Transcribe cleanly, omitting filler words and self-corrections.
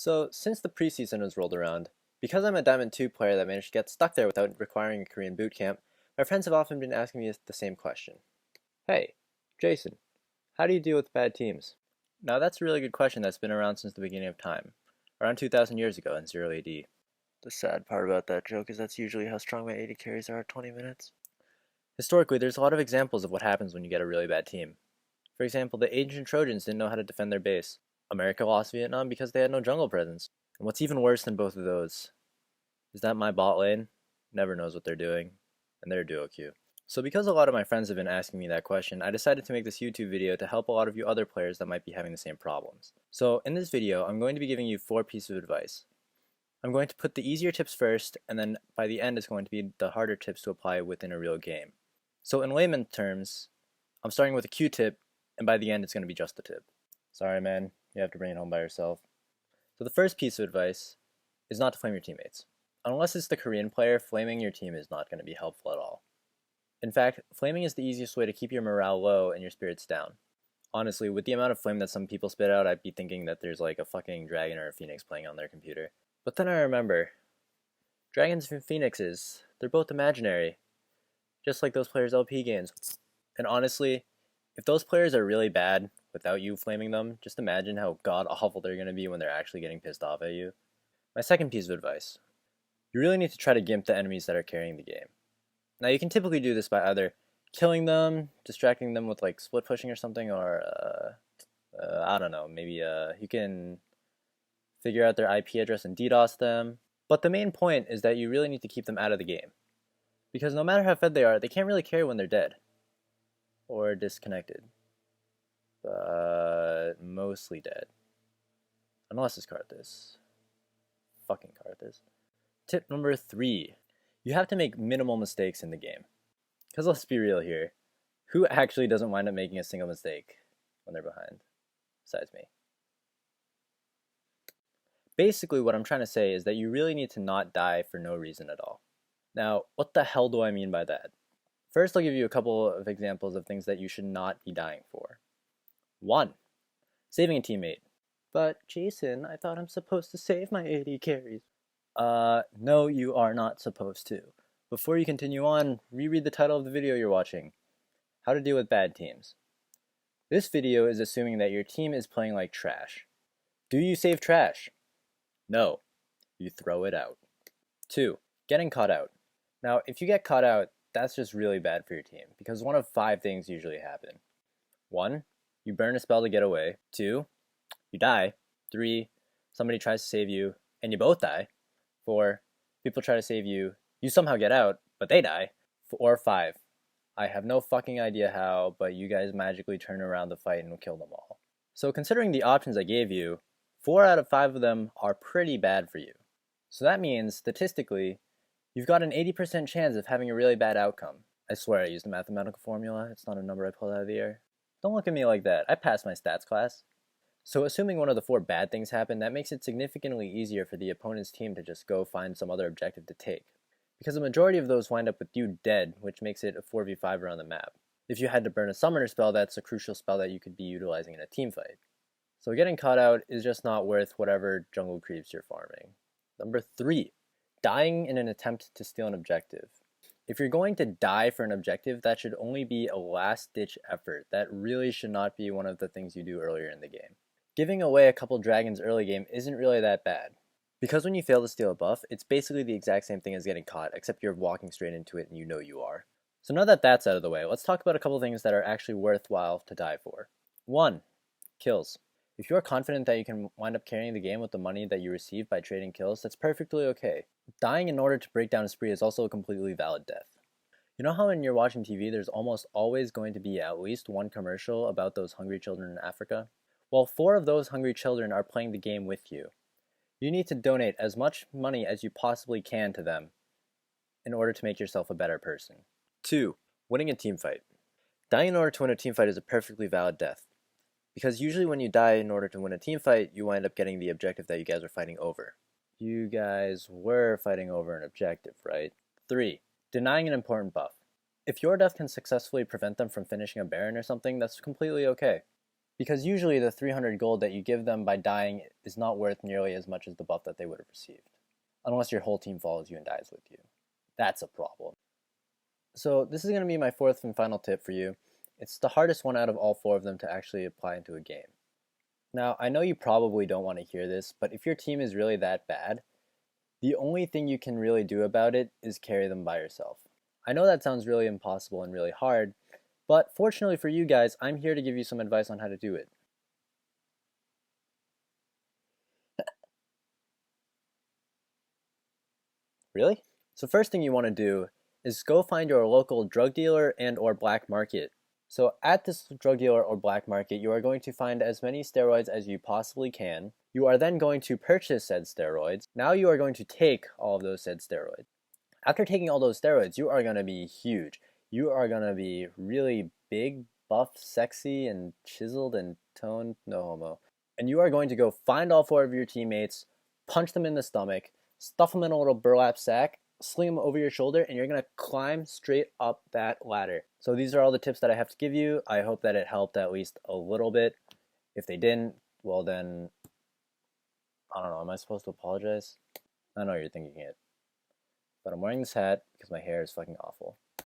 So, since the preseason has rolled around, because I'm a Diamond 2 player that managed to get stuck there without requiring a Korean boot camp, my friends have often been asking me the same question. Hey, Jason, how do you deal with bad teams? Now that's a really good question that's been around since the beginning of time, around 2,000 years ago in 0 AD. The sad part about that joke is that's usually how strong my AD carries are at 20 minutes. Historically, there's a lot of examples of what happens when you get a really bad team. For example, the ancient Trojans didn't know how to defend their base. America lost Vietnam because they had no jungle presence. And what's even worse than both of those is that my bot lane never knows what they're doing, and they're duo queue. So because a lot of my friends have been asking me that question, I decided to make this YouTube video to help a lot of you other players that might be having the same problems. So in this video, I'm going to be giving you 4 pieces of advice. I'm going to put the easier tips first, and then by the end it's going to be the harder tips to apply within a real game. So in layman terms, I'm starting with a Q tip, and by the end it's going to be just a tip. Sorry man, you have to bring it home by yourself. So the first piece of advice is not to flame your teammates. Unless it's the Korean player, flaming your team is not going to be helpful at all. In fact, flaming is the easiest way to keep your morale low and your spirits down. Honestly, with the amount of flame that some people spit out, I'd be thinking that there's like a fucking dragon or a phoenix playing on their computer. But then I remember, dragons and phoenixes, they're both imaginary. Just like those players' LP games. And honestly, if those players are really bad without you flaming them, just imagine how god awful they're going to be when they're actually getting pissed off at you. My second piece of advice. You really need to try to gimp the enemies that are carrying the game. Now you can typically do this by either killing them, distracting them with like split pushing or something, or I don't know, maybe you can figure out their IP address and DDoS them. But the main point is that you really need to keep them out of the game. Because no matter how fed they are, they can't really care when they're dead. Or disconnected. But mostly dead. Unless it's Karthus. Fucking Karthus. Tip number 3. You have to make minimal mistakes in the game. Because let's be real here. Who actually doesn't wind up making a single mistake when they're behind? Besides me. Basically what I'm trying to say is that you really need to not die for no reason at all. Now, what the hell do I mean by that? First, I'll give you a couple of examples of things that you should not be dying for. 1. Saving a teammate. But, Jason, I thought I'm supposed to save my AD carries. No, you are not supposed to. Before you continue on, reread the title of the video you're watching. How to deal with bad teams. This video is assuming that your team is playing like trash. Do you save trash? No. You throw it out. 2. Getting caught out. Now, if you get caught out, that's just really bad for your team, because one of 5 things usually happen. 1. You burn a spell to get away. 2. You die. 3. Somebody tries to save you, and you both die. 4. People try to save you, you somehow get out, but they die. Or 5. I have no fucking idea how, but you guys magically turn around the fight and kill them all. So considering the options I gave you, 4 out of 5 of them are pretty bad for you. So that means, statistically, you've got an 80% chance of having a really bad outcome. I swear I used a mathematical formula, it's not a number I pulled out of the air. Don't look at me like that, I passed my stats class. So assuming one of the 4 bad things happen, that makes it significantly easier for the opponent's team to just go find some other objective to take. Because the majority of those wind up with you dead, which makes it a 4v5 around the map. If you had to burn a summoner spell, that's a crucial spell that you could be utilizing in a team fight. So getting caught out is just not worth whatever jungle creeps you're farming. Number 3. Dying in an attempt to steal an objective. If you're going to die for an objective, that should only be a last-ditch effort. That really should not be one of the things you do earlier in the game. Giving away a couple dragons early game isn't really that bad. Because when you fail to steal a buff, it's basically the exact same thing as getting caught, except you're walking straight into it and you know you are. So now that that's out of the way, let's talk about a couple things that are actually worthwhile to die for. 1. Kills. If you're confident that you can wind up carrying the game with the money that you receive by trading kills, that's perfectly okay. Dying in order to break down a spree is also a completely valid death. You know how when you're watching TV, there's almost always going to be at least one commercial about those hungry children in Africa? Well, 4 of those hungry children are playing the game with you. You need to donate as much money as you possibly can to them in order to make yourself a better person. 2. Winning a team fight. Dying in order to win a team fight is a perfectly valid death. Because usually when you die in order to win a team fight, you wind up getting the objective that you guys are fighting over. You guys were fighting over an objective, right? 3. Denying an important buff. If your death can successfully prevent them from finishing a Baron or something, that's completely okay. because usually the 300 gold that you give them by dying is not worth nearly as much as the buff that they would have received, unless your whole team follows you and dies with you. That's a problem. So this is going to be my fourth and final tip for you. It's the hardest one out of all four of them to actually apply into a game. Now, I know you probably don't want to hear this, but if your team is really that bad, the only thing you can really do about it is carry them by yourself. I know that sounds really impossible and really hard, but fortunately for you guys, I'm here to give you some advice on how to do it. Really? So first thing you want to do is go find your local drug dealer and or black market. So at this drug dealer or black market, you are going to find as many steroids as you possibly can. You are then going to purchase said steroids. Now you are going to take all of those said steroids. After taking all those steroids, you are going to be huge. You are going to be really big, buff, sexy, and chiseled and toned, no homo. And you are going to go find all four of your teammates, punch them in the stomach, stuff them in a little burlap sack, sling them over your shoulder, and you're going to climb straight up that ladder. So these are all the tips that I have to give you. I hope that it helped at least a little bit. If they didn't, well then, I don't know, am I supposed to apologize? I know you're thinking it. But I'm wearing this hat because my hair is fucking awful.